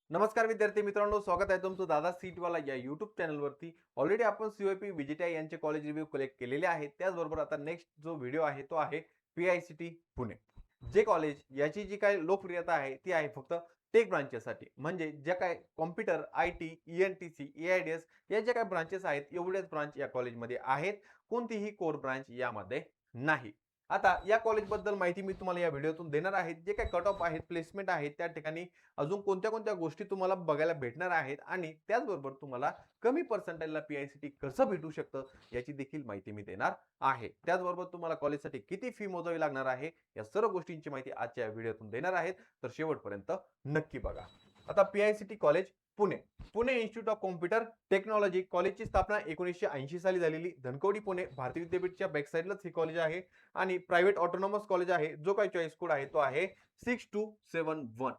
नमस्कार विद्यार्थी मित्रांनो, स्वागत आहे तुमचं दादा सीटवाला या यूट्यूब चॅनलवरती. ऑलरेडी आपण सीओपी व्हीजीटीआय यांचे कॉलेज रिव्ह्यू कलेक्ट केलेले आहेत. त्याचबरोबर आता नेक्स्ट जो व्हिडिओ आहे तो आहे पीआयसीटी पुणे. जे कॉलेज याची जी काही लोकप्रियता आहे ती आहे फक्त टेक ब्रांचेससाठी. म्हणजे ज्या काय कॉम्प्युटर, आयटी, ईएनटीसी, एआयडीएस या ज्या काही ब्रांचेस आहेत एवढ्याच ब्रांच या कॉलेजमध्ये आहेत. कोणतीही कोर ब्रांच यामध्ये नाही. आता या कॉलेजबद्दल माहिती मी तुम्हाला या व्हिडिओतून देणार आहे. जे काही कट ऑफ आहेत, प्लेसमेंट आहेत, त्या ठिकाणी अजून कोणत्या-कोणत्या गोष्टी तुम्हाला बघायला भेटणार आहेत आणि त्याचबरोबर तुम्हाला कमी पर्सेंटाईलला पी-आय-सी-टी कसं भेटू शकतं याची देखील माहिती मी देणार आहे. त्याचबरोबर तुम्हाला कॉलेजसाठी किती फी मोजावी लागणार आहे, या सर्व गोष्टींची माहिती आजच्या या व्हिडिओतून देणार आहेत. तर शेवटपर्यंत नक्की बघा. आता P-I-C-T college Pune. Pune institute of computer technology कॉलेजची स्थापना 1980 साली झालेली. धनकवडी पुणे भारतीय विद्यापीठच्या बॅक साइडलाच हे कॉलेज आहे आणि प्रायव्हेट ऑटोनॉमस कॉलेज आहे. जो काही चॉईस कोड आहे तो आहे 6271.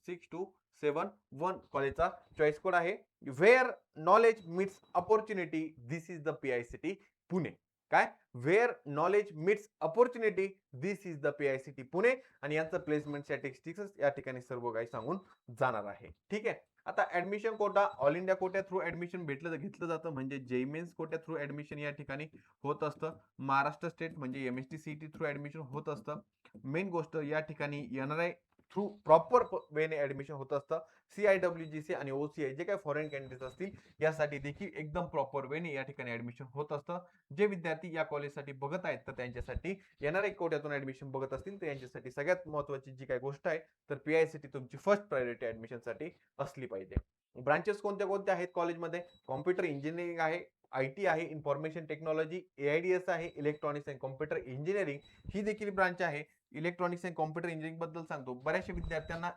6271 कॉलेजचा चॉईस कोड आहे. Where knowledge meets opportunity this is the PICT Pune. काय where knowledge meets opportunity this is the PICT Pune. आणि यांचं प्लेसमेंट स्टॅटिस्टिक्स या ठिकाणी सर्व काही सांगून जाणार आहे. ठीक आहे. आता ऍडमिशन कोटा ऑल इंडिया कोट्या थ्रू ऍडमिशन घेतलं जातं. म्हणजे जेई मेन्स कोट्या थ्रू ऍडमिशन या ठिकाणी होत असतं. महाराष्ट्र स्टेट म्हणजे एमएसटी सीईटी थ्रू ऍडमिशन होत असतं. मेन गोष्ट या ठिकाणी एनआरआय थ्रू प्रॉपर वेने ऍडमिशन होत असतं. सीआयडब्ल्यूजीसी आणि ओसीआय जे काही फॉरेन कॅन्डिडेट असतील यासाठी देखील एकदम प्रॉपर वेने या ठिकाणी ऍडमिशन होत असतं. जे विद्यार्थी या कॉलेजसाठी बघत आहेत तर त्यांच्यासाठी एनआरआय कोट्यातून ऍडमिशन बघत असतील तर यांच्यासाठी सगळ्यात महत्त्वाची जी काही गोष्ट आहे तर पीआयसीटी तुमची फर्स्ट प्रायोरिटी ऍडमिशनसाठी असली पाहिजे. ब्रांचेस कोणत्या कोणत्या आहेत कॉलेजमध्ये? कॉम्प्युटर इंजिनिअरिंग आहे, आयटी आहे, इन्फॉर्मेशन टेक्नॉलॉजी, एआयडीएस आहे, इलेक्ट्रॉनिक्स अँड कॉम्प्युटर इंजिनिअरिंग ही देखील ब्रांच आहे. इलेक्ट्रॉनिक्स अँड कॉम्प्युटर इंजिनिअरिंग बद्दल सांगतो. बऱ्याचशा विद्यार्थ्यांना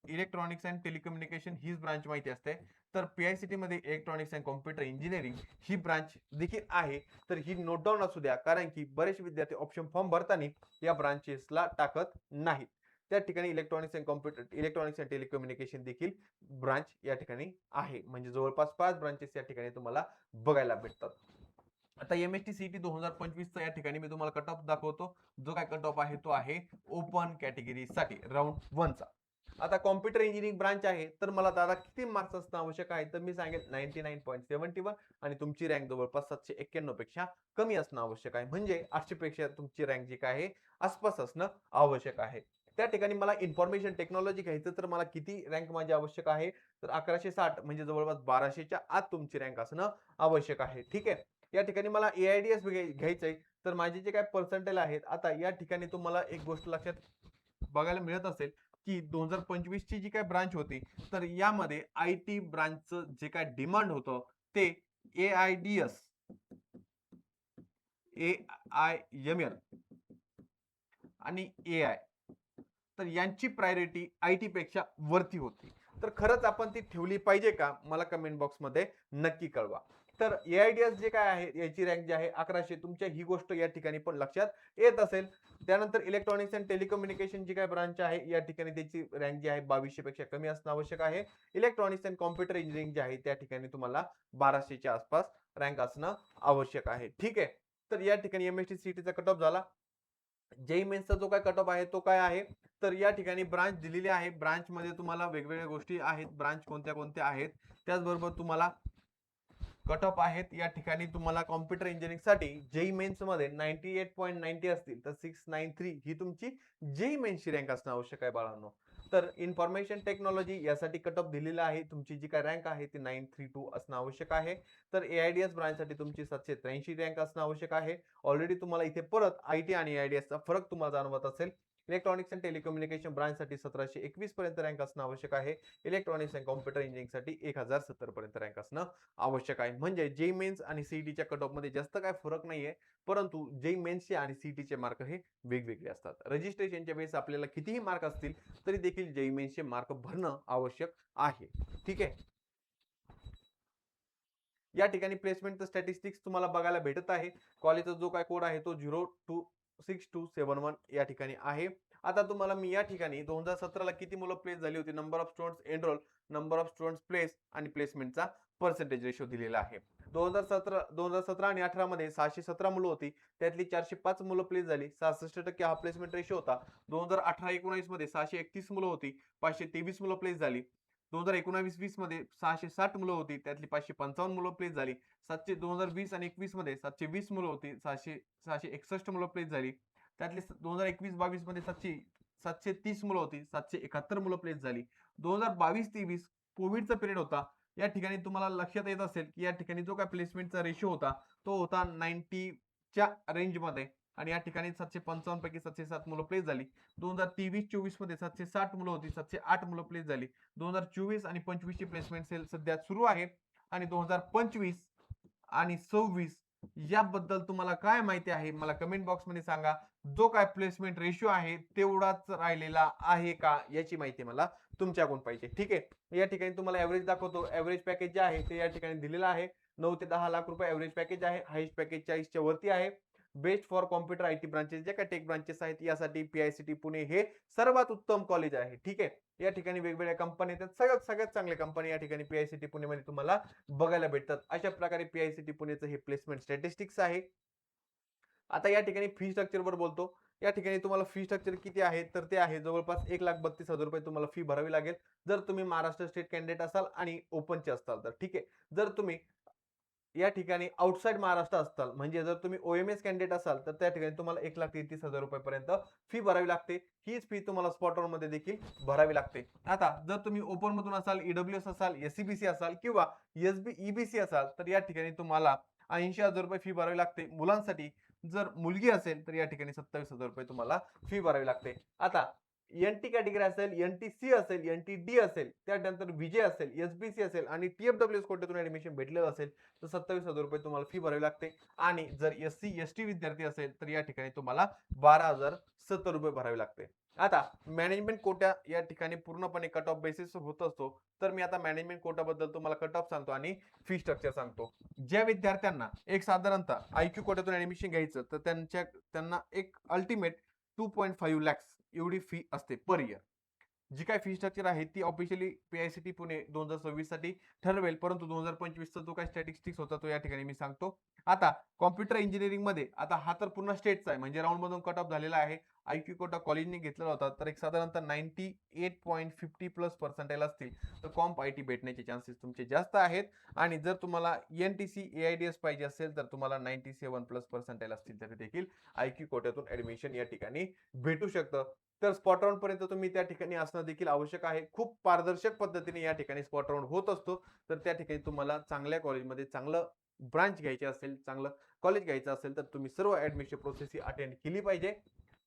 इलेक्ट्रॉनिक्स अँड टेलिकम्युनिकेशन हीच ब्रांच माहिती असते. तर पीआयसीटी मध्ये electronics and computer engineering he branch देखील आहे. तर ही नोट डाऊन असू द्या, कारण की बरेचसे विद्यार्थी ऑप्शन फॉर्म भरताना या ब्रांचेसला टाकत नाहीत. त्या ठिकाणी इलेक्ट्रॉनिक्स अँड टेलिकम्युनिकेशन देखील ब्रांच या ठिकाणी आहे. म्हणजे जवळपास 5 ब्रांचेस या ठिकाणी तुम्हाला बघायला भेटतात. आता एमएसटी सीईटी 2025 या ठिकाणी मी तुम्हाला कट ऑफ दाखवतो. जो काय कट ऑफ आहे तो आहे ओपन कॅटेगरीसाठी राऊंड 1 चा. आता कॉम्प्युटर इंजिनिअरिंग ब्रांच आहे तर मला दादा किती मार्क्स असणं आवश्यक आहे? तर मी सांगेल 99.71 आणि तुमची रँक जवळपास 791 पेक्षा कमी असणं आवश्यक आहे. म्हणजे 800 पेक्षा तुमची रँक जी काय आहे आसपास असणं आवश्यक आहे. त्या ठिकाणी मला इन्फॉर्मेशन टेक्नॉलॉजी घ्यायचं तर मला किती रँक माझी आवश्यक आहे? तर 1160 म्हणजे जवळपास 1200च्या आत तुमची रँक असणं आवश्यक आहे. ठीक आहे. या ठिकाणी मला एआयडीएस घ्यायचंय तर माझे जे काही पर्सेंटेज आहेत, आता या ठिकाणी तुम्हाला एक गोष्ट लक्षात बघायला मिळत असेल की 2025 ची जी काही ब्रांच होती तर यामध्ये आयटी ब्रांचचं जे काय डिमांड होतं ते एआयडीएस, एआयएमएल आणि एआय तर यांची प्रायोरिटी आयटी पेक्षा वरती होती. तर खरंच आपण ती ठेवली पाहिजे का? मला कमेंट बॉक्समध्ये नक्की कळवा. तर एआयडीएस जे काय आहे याची रँक जी आहे 1100. तुमच्या ही गोष्ट या ठिकाणी पण लक्षात येत असेल. त्यानंतर इलेक्ट्रॉनिक्स अँड टेलिकम्युनिकेशन जी काही ब्रांच आहे या ठिकाणी त्याची रँक जी आहे 2200 पेक्षा कमी असणं आवश्यक आहे. इलेक्ट्रॉनिक्स अँड कॉम्प्युटर इंजिनिअरिंग जे आहे त्या ठिकाणी तुम्हाला 1200च्या आसपास रँक असणं आवश्यक आहे. ठीक आहे. तर या ठिकाणी एमएसटी सीईटीचा कट ऑफ झाला. जेई मेन्सचा जो काय कट ऑफ आहे तो काय आहे? तर या ठिकाणी ब्रांच दिलेली आहे. ब्रांच मध्ये तुम्हाला वेगवेगळ्या गोष्टी आहेत. ब्रांच कोणत्या कोणत्या आहेत त्याचबरोबर तुम्हाला कट ऑफ आहेत. या ठिकाणी तुम्हाला कॉम्प्युटर इंजिनिअरिंग साठी जेई मेन्स मध्ये 98.90 असतील तर 693 ही तुमची जेई मेन्सची रँक असणं आवश्यक आहे बाळांनो. तर इन्फॉर्मेशन टेक्नॉलॉजी यासाठी कट ऑफ दिलेला आहे. तुमची जी काय रँक आहे ती 932 असणं आवश्यक आहे. तर एआयडीएस ब्रांच साठी तुमची 783 रँक असणं आवश्यक आहे. ऑलरेडी तुम्हाला इथे परत आयटी आणि एआयडीएसचा फरक तुम्हाला जाणवत असेल. इलेक्ट्रॉनिक्स अँड टेलिकम्युनिकेशन ब्रांच साठी 1721 पर्यंत रँक असणं आवश्यक आहे. इलेक्ट्रॉनिक्स अँड कॉम्प्युटर इंजिनिअरिंग साठी 1070 पर्यंत रँक असणं आवश्यक आहे. म्हणजे जेई मेन्स आणि सीईटीच्या कट ऑफ मध्ये जास्त काय फरक नाहीये. परंतु जेई मेन्सचे आणि सीईटीचे मार्क हे वेगवेगळे असतात. रजिस्ट्रेशनच्या वेळेस आपल्याला कितीही मार्क असतील तरी देखील जेई मेन्सचे मार्क भरणं आवश्यक आहे. ठीक आहे. या ठिकाणी प्लेसमेंट स्टॅटिस्टिक्स तुम्हाला बघायला भेटत आहे. कॉलेजचा जो काय कोड आहे तो 026271 या ठिकाणी आहे. आता तुम्हाला मी या ठिकाणी 2017 ला किती मुलं प्लेस झाली होती, number of students enrol, number of students place आणि प्लेसमेंटचा पर्सेंटेज रेशो दिलेला आहे. 2017 आणि 18 मध्ये 617 मुलं होती. त्यातली 405 मुलं प्लेस झाली. 66% हा प्लेसमेंट रेशो होता. 2018-19 मध्ये 631 मुलं होती. 523 मुलं प्लेस झाली. 2019-20 मध्ये 660 मुलं होती, त्यातली 555 मुलं प्लेस झाली. 2020 आणि 21 मध्ये 720 मुलं होती, 661 मुलं प्लेस झाली. त्यातले 2021-22 मध्ये 730 मुलं होती, 771 मुलं प्लेस झाली. 2022-23 कोविडचा पिरियड होता. या ठिकाणी तुम्हाला लक्षात येत असेल की या ठिकाणी जो काय प्लेसमेंटचा रेशो होता तो होता 90 च्या रेंजमध्ये आणि या ठिकाणी 755 पैकी 707 मुलं प्लेस झाली. 2023-24 मध्ये 760 मुलं होती, 708 मुलं प्लेस झाली. 2024 आणि 25 ची प्लेसमेंट सेल सध्या सुरू आहे आणि 2025 आणि 26 याबद्दल तुम्हाला काय माहिती आहे मला कमेंट बॉक्स मध्ये सांगा. जो काय प्लेसमेंट रेशो आहे तेवढाच राहिलेला आहे का याची माहिती मला तुमच्याकडून पाहिजे. ठीक आहे, या ठिकाणी तुम्हाला ऍव्हरेज दाखवतो. ऍव्हरेज पॅकेज जे आहे ते या ठिकाणी दिलेलं आहे. 9 ते 10 लाख रुपये ऍव्हरेज पॅकेज आहे. हायेस्ट पॅकेज 40 च्या वरती आहे. Best for computer IT branches जे काही टेक ब्रांचेस आहेत यासाठी पीआयसीटी पुणे हे सर्वात उत्तम कॉलेज आहे. ठीक आहे, या ठिकाणी वेगवेगळ्या कंपन्या आहेत, सगळ्यात चांगल्या कंपन्या या ठिकाणी पीआयसीटी पुणे मध्ये तुम्हाला बघायला भेटतात. अशा प्रकारे पीआयसीटी पुणेचं हे प्लेसमेंट स्टॅटिस्टिक्स आहे. आता या ठिकाणी फी स्ट्रक्चर वर बोलतो. या ठिकाणी तुम्हाला फी स्ट्रक्चर किती आहे तर ते आहे जवळपास 1,32,000 रुपये तुम्हाला फी भरावी लागेल जर तुम्ही महाराष्ट्र स्टेट कॅन्डिडेट असाल आणि ओपनचे असाल तर. ठीक आहे, जर तुम्ही या ठिकाणी आउटसाइड महाराष्ट्र असताल म्हणजे जर तुम्ही ओएमएस कॅन्डिडेट असाल तर त्या ठिकाणी तुम्हाला 1,33,000 रुपयापर्यंत फी भरावी लागते. हीच फी तुम्हाला स्पॉट ऑन मध्ये देखील भरावी लागते. आता जर तुम्ही ओपन मधून असाल, ईडब्ल्यूएस असाल, एससीबीसी असाल किंवा ईबीसी असाल तर या ठिकाणी तुम्हाला 80,000 रुपये फी भरावी लागते मुलांसाठी. जर मुलगी असेल तर या ठिकाणी 27,000 रुपये तुम्हाला फी भरावी लागते. आता एनटी कॅटेगरी असेल, एनटीसी असेल, एनटीडी असेल, त्यानंतर विजय असेल, एसबीसी असेल आणि टीएफडब्ल्यूएस कोट्यातून ऍडमिशन भेटलेलं असेल तर 27,000 रुपये तुम्हाला फी भरावी लागते. आणि जर एससी एसटी विद्यार्थी असेल तर या ठिकाणी तुम्हाला 12,070 रुपये भरावे लागते. आता मॅनेजमेंट कोटा या ठिकाणी पूर्णपणे कट ऑफ बेसिस होत असतो. तर मी आता मॅनेजमेंट कोटा बद्दल तुम्हाला कट ऑफ सांगतो आणि फी स्ट्रक्चर सांगतो. ज्या विद्यार्थ्यांना एक साधारणतः आयक्यू कोट्यातून ऍडमिशन घ्यायचं तर त्यांना एक अल्टिमेट 2.5 लॅक्स एवढी फी असते पर इयर. जी काय फी स्ट्रक्चर आहे ती ऑफिशियली पीआयसीटी पुणे 2026 साठी ठरवेल, परंतु 2025 चा जो काय स्टॅटिस्टिक्स होता तो या ठिकाणी मी सांगतो. आता कॉम्प्युटर इंजिनिअरिंग मध्ये आता हा तर पूर्ण स्टेटचा आहे म्हणजे राऊंड मधून कट ऑफ झालेला आहे. आयक्यू कोटा कॉलेजने घेतलेला होता तर एक साधारणतः 98.50 प्लस पर्सेंटाईल असतील तर कॉम्प आयटी भेटण्याचे चान्सेस तुमचे जास्त आहेत. आणि जर तुम्हाला एनटीसी एआयडीएस पाहिजे असेल तर तुम्हाला 97 प्लस पर्सेंटाईल असतील तरी देखील आयक्यू कोट्यातून ऍडमिशन या ठिकाणी भेटू शकतं. तर स्पॉट राऊंड पर्यंत तुम्ही त्या ठिकाणी असणं देखील आवश्यक आहे. खूप पारदर्शक पद्धतीने या ठिकाणी स्पॉट राऊंड होत असतो. तर त्या ठिकाणी तुम्हाला चांगल्या कॉलेजमध्ये चांगलं ब्रांच घ्यायचे असेल, चांगलं कॉलेज घ्यायचं असेल तर तुम्ही सर्व ऍडमिशन प्रोसेस ही अटेंड केली पाहिजे.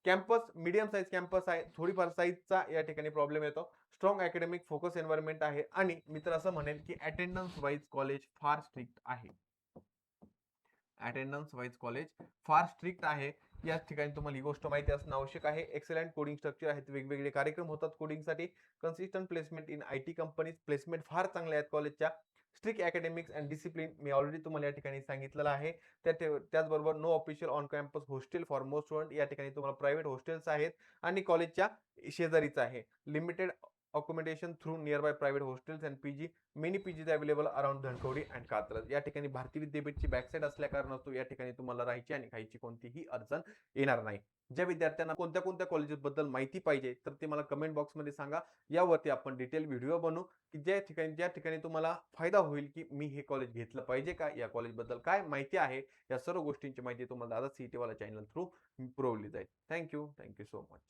कॅम्पस मीडियम साईज कॅम्पस आहे, थोडीफार साईजचा या ठिकाणी प्रॉब्लेम येतो. स्ट्रॉंग अकॅडमिक फोकस एन्व्हायरमेंट आहे आणि मी तर असं म्हणेल की अटेंडन्स वाईज कॉलेज फार स्ट्रिक्ट आहे. अटेंडन्स वाईज कॉलेज फार स्ट्रिक्ट आहे. या ठिकाणी तुम्हाला ही गोष्ट माहिती असणं आवश्यक आहे. एक्सलंट कोडिंग स्ट्रक्चर आहेत, वेगवेगळे कार्यक्रम होतात कोडिंगसाठी. Consistent placement in IT companies, placement फार चांगले आहेत कॉलेजच्या. स्ट्रिक्ट अकॅडमिक्स अँड डिसिप्लिन मी ऑलरेडी तुम्हाला या ठिकाणी सांगितलेलं आहे. त्याचबरोबर no official on campus hostel for most student, या ठिकाणी तुम्हाला प्रायव्हेट हॉस्टेल्स आहेत आणि कॉलेजच्या शेजारीच आहे. Limited accommodation through nearby private hostels and PG, many PGs available around Dhankawadi and Katraj. या ठिकाणी भारतीय विद्यापीठची बॅकसाइड असल्या कारणास्तव या ठिकाणी तुम्हाला राहायची आणि खायची कोणतीही अडचण येणार नाही. ज्या विद्यार्थ्यांना कोणत्या कोणत्या कॉलेजेस बद्दल माहिती पाहिजे तर ते मला कमेंट बॉक्स मध्ये सांगा. यावरती आपण डिटेल व्हिडिओ बनवू की ज्या ठिकाणी तुम्हाला फायदा होईल की मी हे कॉलेज घेतलं पाहिजे का, या कॉलेज बद्दल काय माहिती आहे, या सर्व गोष्टींची माहिती तुम्हाला दादा सीईटी वाला चॅनल थ्रू पुरवली जाईल. Thank you so much.